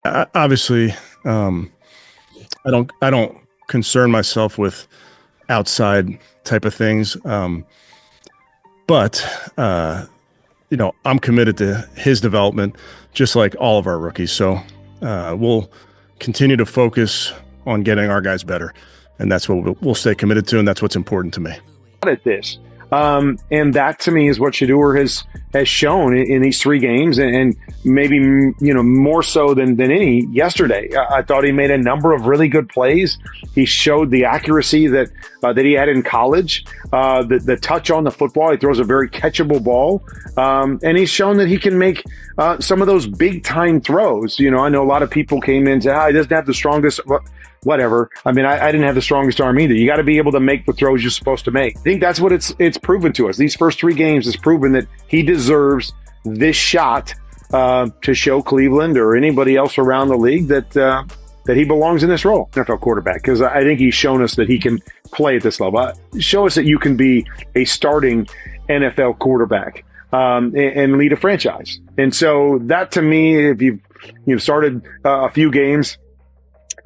Obviously, I don't concern myself with outside type of things. But I'm committed to his development, just like all of our rookies. So we'll continue to focus on getting our guys better, and that's what we'll stay committed to, and that's what's important to me. At this. And that to me is what Shedeur has shown in these three games, and maybe more so than any yesterday. I thought he made a number of really good plays. He showed the accuracy that he had in college, the touch on the football. He throws a very catchable ball, and he's shown that he can make some of those big time throws. I know a lot of people came in and said, he doesn't have the strongest. Whatever. I mean, I didn't have the strongest arm either. You got to be able to make the throws you're supposed to make. I think that's what it's proven to us. These first three games has proven that he deserves this shot to show Cleveland or anybody else around the league that he belongs in this role, NFL quarterback. Because I think he's shown us that he can play at this level. Show us that you can be a starting NFL quarterback and lead a franchise. And so that, to me, if you've started a few games,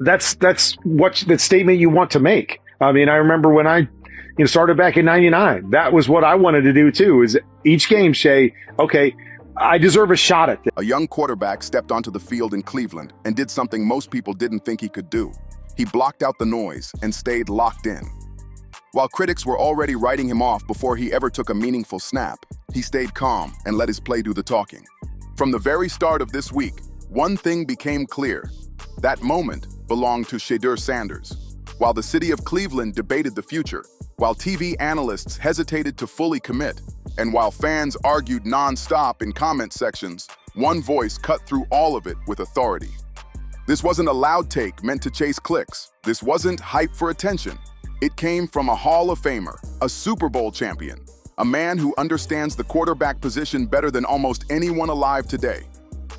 that's what the statement you want to make. I mean, I remember when I started back in '99, that was what I wanted to do too, is each game say, okay, I deserve a shot at this. A young quarterback stepped onto the field in Cleveland and did something most people didn't think he could do. He blocked out the noise and stayed locked in. While critics were already writing him off before he ever took a meaningful snap, he stayed calm and let his play do the talking. From the very start of this week, one thing became clear. That moment belonged to Shedeur Sanders. While the city of Cleveland debated the future, while TV analysts hesitated to fully commit, and while fans argued non-stop in comment sections, one voice cut through all of it with authority. This wasn't a loud take meant to chase clicks. This wasn't hype for attention. It came from a Hall of Famer, a Super Bowl champion, a man who understands the quarterback position better than almost anyone alive today.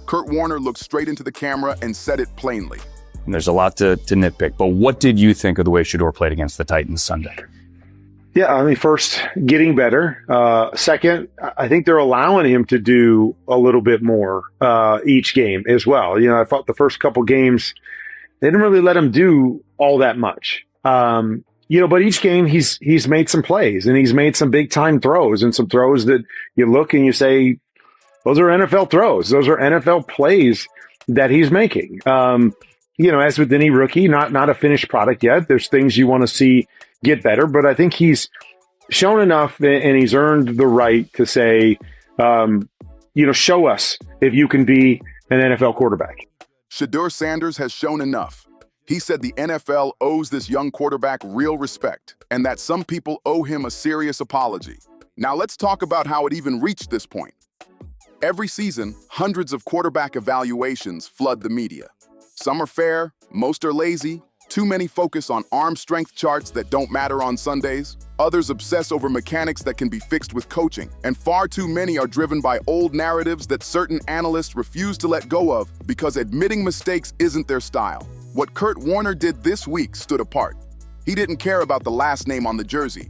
Kurt Warner looked straight into the camera and said it plainly. And there's a lot to nitpick, but what did you think of the way Shedeur played against the Titans Sunday? Yeah, I mean, first, getting better. Second, I think they're allowing him to do a little bit more each game as well. I thought the first couple games, they didn't really let him do all that much. But each game he's made some plays, and he's made some big time throws, and some throws that you look and you say, those are NFL throws. Those are NFL plays that he's making. As with any rookie, not a finished product yet. There's things you want to see get better, but I think he's shown enough and he's earned the right to say, show us if you can be an NFL quarterback. Shedeur Sanders has shown enough. He said the NFL owes this young quarterback real respect and that some people owe him a serious apology. Now let's talk about how it even reached this point. Every season, hundreds of quarterback evaluations flood the media. Some are fair, most are lazy, too many focus on arm strength charts that don't matter on Sundays, others obsess over mechanics that can be fixed with coaching, and far too many are driven by old narratives that certain analysts refuse to let go of because admitting mistakes isn't their style. What Kurt Warner did this week stood apart. He didn't care about the last name on the jersey.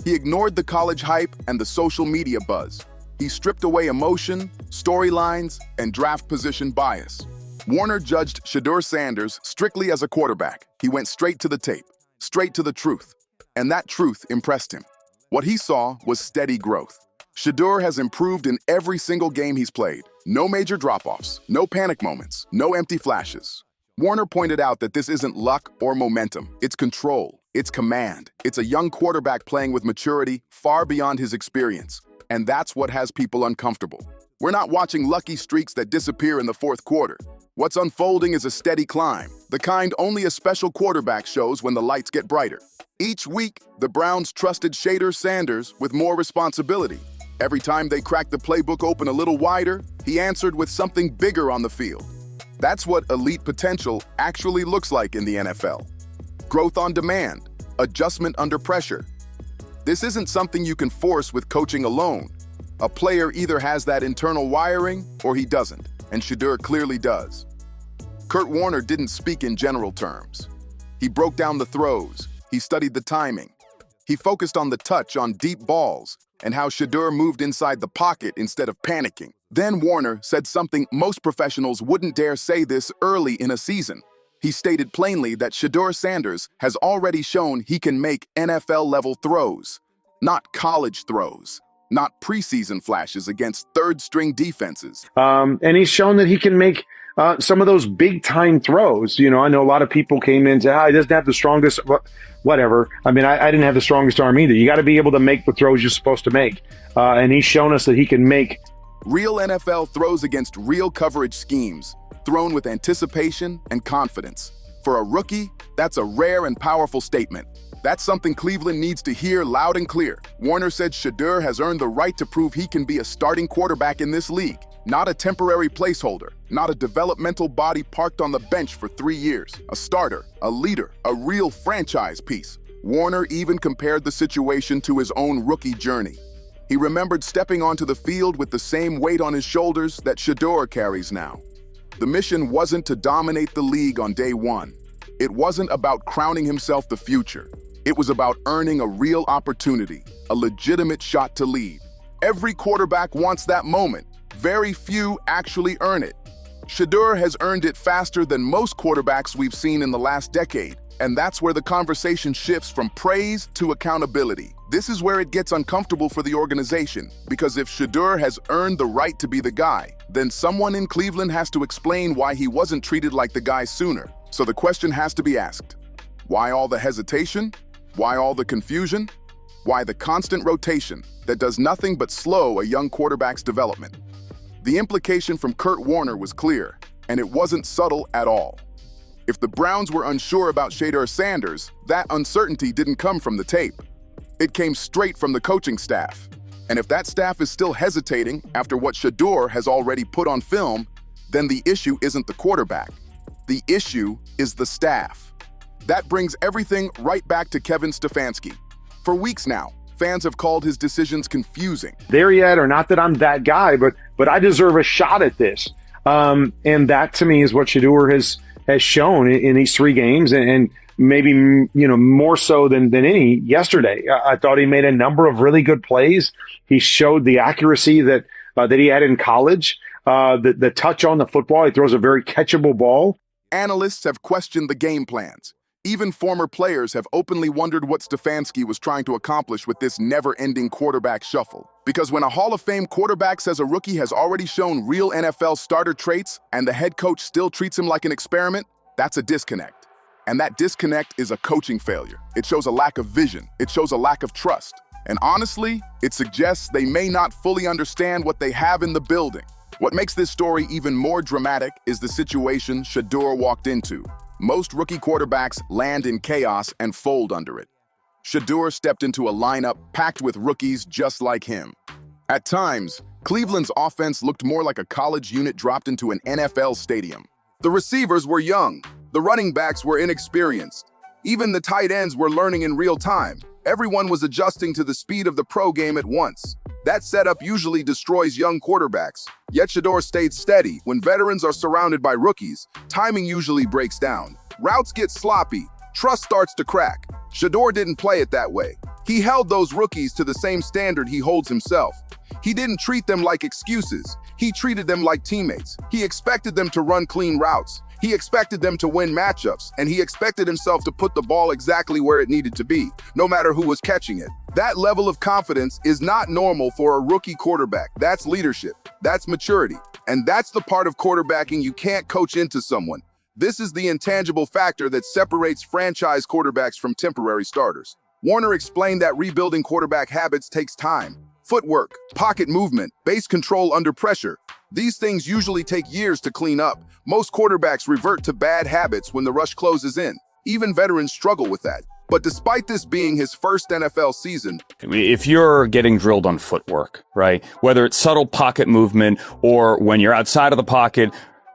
He ignored the college hype and the social media buzz. He stripped away emotion, storylines, and draft position bias. Warner judged Shedeur Sanders strictly as a quarterback. He went straight to the tape, straight to the truth. And that truth impressed him. What he saw was steady growth. Shedeur has improved in every single game he's played. No major drop-offs, no panic moments, no empty flashes. Warner pointed out that this isn't luck or momentum. It's control. It's command. It's a young quarterback playing with maturity far beyond his experience. And that's what has people uncomfortable. We're not watching lucky streaks that disappear in the fourth quarter. What's unfolding is a steady climb, the kind only a special quarterback shows when the lights get brighter. Each week, the Browns trusted Shedeur Sanders with more responsibility. Every time they cracked the playbook open a little wider, he answered with something bigger on the field. That's what elite potential actually looks like in the NFL. Growth on demand, adjustment under pressure. This isn't something you can force with coaching alone. A player either has that internal wiring or he doesn't, and Shedeur clearly does. Kurt Warner didn't speak in general terms. He broke down the throws, he studied the timing. He focused on the touch on deep balls and how Shedeur moved inside the pocket instead of panicking. Then Warner said something most professionals wouldn't dare say this early in a season. He stated plainly that Shedeur Sanders has already shown he can make NFL-level throws, not college throws, not preseason flashes against third-string defenses. And he's shown that he can make some of those big-time throws. You know, I know a lot of people came in and said, he doesn't have the strongest, whatever. I mean, I didn't have the strongest arm either. You got to be able to make the throws you're supposed to make. And he's shown us that he can make real NFL throws against real coverage schemes, thrown with anticipation and confidence. For a rookie, that's a rare and powerful statement. That's something Cleveland needs to hear loud and clear. Warner said Shedeur has earned the right to prove he can be a starting quarterback in this league, not a temporary placeholder, not a developmental body parked on the bench for 3 years. A starter, a leader, a real franchise piece. Warner even compared the situation to his own rookie journey. He remembered stepping onto the field with the same weight on his shoulders that Shedeur carries now. The mission wasn't to dominate the league on day one. It wasn't about crowning himself the future. It was about earning a real opportunity, a legitimate shot to lead. Every quarterback wants that moment. Very few actually earn it. Shedeur has earned it faster than most quarterbacks we've seen in the last decade, and that's where the conversation shifts from praise to accountability. This is where it gets uncomfortable for the organization, because if Shedeur has earned the right to be the guy, then someone in Cleveland has to explain why he wasn't treated like the guy sooner. So the question has to be asked. Why all the hesitation? Why all the confusion? Why the constant rotation that does nothing but slow a young quarterback's development? The implication from Kurt Warner was clear, and it wasn't subtle at all. If the Browns were unsure about Shedeur Sanders, that uncertainty didn't come from the tape. It came straight from the coaching staff. And if that staff is still hesitating after what Shedeur has already put on film, then the issue isn't the quarterback. The issue is the staff. That brings everything right back to Kevin Stefanski. For weeks now, fans have called his decisions confusing. There yet, or not that I'm that guy, but I deserve a shot at this. And that to me is what Shedeur has shown in these 3 games, and maybe, you know, more so than any yesterday. I thought he made a number of really good plays. He showed the accuracy that he had in college, the touch on the football. He throws a very catchable ball. Analysts have questioned the game plans. Even former players have openly wondered what Stefanski was trying to accomplish with this never-ending quarterback shuffle. Because when a Hall of Fame quarterback says a rookie has already shown real NFL starter traits and the head coach still treats him like an experiment, that's a disconnect. And that disconnect is a coaching failure. It shows a lack of vision. It shows a lack of trust. And honestly, it suggests they may not fully understand what they have in the building. What makes this story even more dramatic is the situation Shedeur walked into. Most rookie quarterbacks land in chaos and fold under it. Shedeur stepped into a lineup packed with rookies just like him. At times, Cleveland's offense looked more like a college unit dropped into an NFL stadium. The receivers were young. The running backs were inexperienced. Even the tight ends were learning in real time. Everyone was adjusting to the speed of the pro game at once. That setup usually destroys young quarterbacks. Yet Shedeur stayed steady. When veterans are surrounded by rookies, timing usually breaks down. Routes get sloppy. Trust starts to crack. Shedeur didn't play it that way. He held those rookies to the same standard he holds himself. He didn't treat them like excuses. He treated them like teammates. He expected them to run clean routes. He expected them to win matchups, and he expected himself to put the ball exactly where it needed to be, no matter who was catching it. That level of confidence is not normal for a rookie quarterback. That's leadership. That's maturity. And that's the part of quarterbacking you can't coach into someone. This is the intangible factor that separates franchise quarterbacks from temporary starters. Warner explained that rebuilding quarterback habits takes time. Footwork, pocket movement, base control under pressure. These things usually take years to clean up. Most quarterbacks revert to bad habits when the rush closes in. Even veterans struggle with that. But despite this being his first NFL season, if you're getting drilled on footwork, right, whether it's subtle pocket movement or when you're outside of the pocket,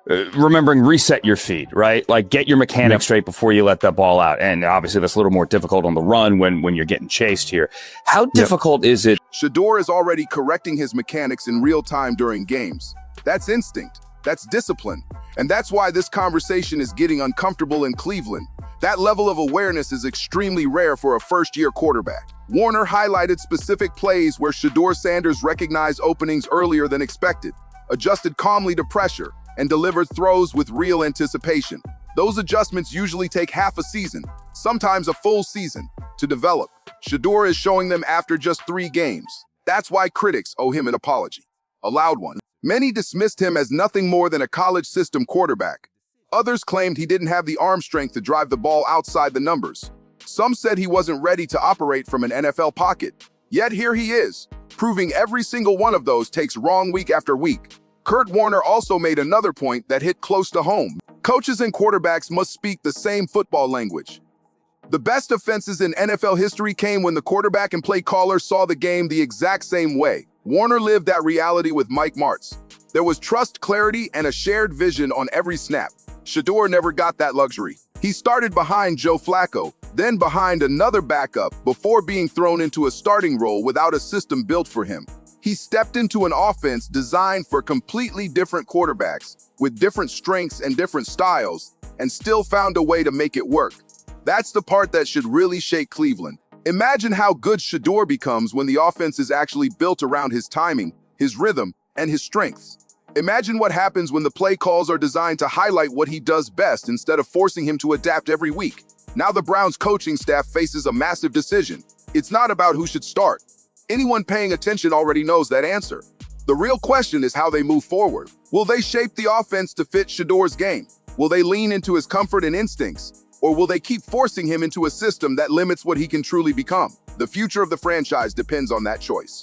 remembering reset your feet, right? Like get your mechanics straight before you let that ball out. And obviously that's a little more difficult on the run when you're getting chased here. How difficult is it? Shedeur is already correcting his mechanics in real time during games. That's instinct. That's discipline. And that's why this conversation is getting uncomfortable in Cleveland. That level of awareness is extremely rare for a first-year quarterback. Warner highlighted specific plays where Shedeur Sanders recognized openings earlier than expected. adjusted calmly to pressure, and delivered throws with real anticipation. Those adjustments usually take half a season, sometimes a full season, to develop. Shedeur is showing them after just 3 games. That's why critics owe him an apology. A loud one. Many dismissed him as nothing more than a college system quarterback. Others claimed he didn't have the arm strength to drive the ball outside the numbers. Some said he wasn't ready to operate from an NFL pocket. Yet here he is, proving every single one of those takes wrong week after week. Kurt Warner also made another point that hit close to home. Coaches and quarterbacks must speak the same football language. The best offenses in NFL history came when the quarterback and play caller saw the game the exact same way. Warner lived that reality with Mike Martz. There was trust, clarity, and a shared vision on every snap. Shedeur never got that luxury. He started behind Joe Flacco, then behind another backup before being thrown into a starting role without a system built for him. He stepped into an offense designed for completely different quarterbacks with different strengths and different styles, and still found a way to make it work. That's the part that should really shake Cleveland. Imagine how good Shedeur becomes when the offense is actually built around his timing, his rhythm, and his strengths. Imagine what happens when the play calls are designed to highlight what he does best instead of forcing him to adapt every week. Now the Browns coaching staff faces a massive decision. It's not about who should start. Anyone paying attention already knows that answer. The real question is how they move forward. Will they shape the offense to fit Shedeur's game? Will they lean into his comfort and instincts? Or will they keep forcing him into a system that limits what he can truly become? The future of the franchise depends on that choice.